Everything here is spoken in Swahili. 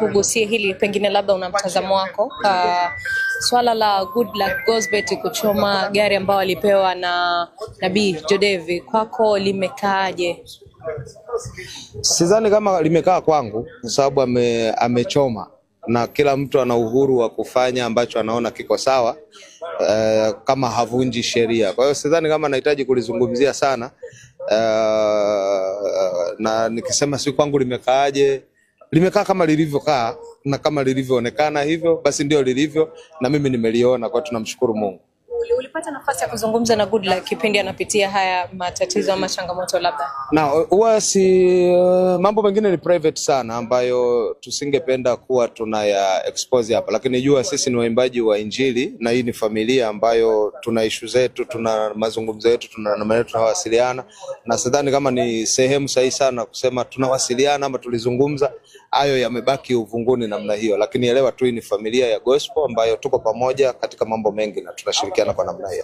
kugusia hili, pengine labda una mtazamo wako. Swala la Goodluck Gozbert kuchoma gari ambao alipewa na Nabii Jodevi, kwako limekaaje? Sidhani kama limekaa kwangu kwa sababu amechoma, na kila mtu ana uhuru wa kufanya ambacho anaona kiko sawa, kama havunji sheria. Kwa hiyo sidhani kama nahitaji kulizungumzia sana, na nikisema si kwangu limekaaje, limekaa kama lilivyokaa na kama lilivyoonekana hivyo basi ndio lilivyo, na mimi nimeliona, kwa tunamshukuru Mungu. Ulipata nafasi ya kuzungumza na Goodluck kipindi anapitia haya matatizo ama changamoto labda? Na huwa mambo mengine ni private sana ambayo tusingependa kuwa tunaya expose hapa, lakini jua sisi ni waimbaji wa Injili na hii ni familia ambayo tuna issue zetu, tuna mazungumzo yetu, tuna namna yetu tunawasiliana, na sidhani kama ni sehemu sahihi sana kusema tunawasiliana ama tulizungumza. Hayo yamebaki uvunguni namna hiyo, lakini elewa tu hii ni familia ya gospel ambayo tuko pamoja katika mambo mengi na tunashirikiana kwa namna hiyo.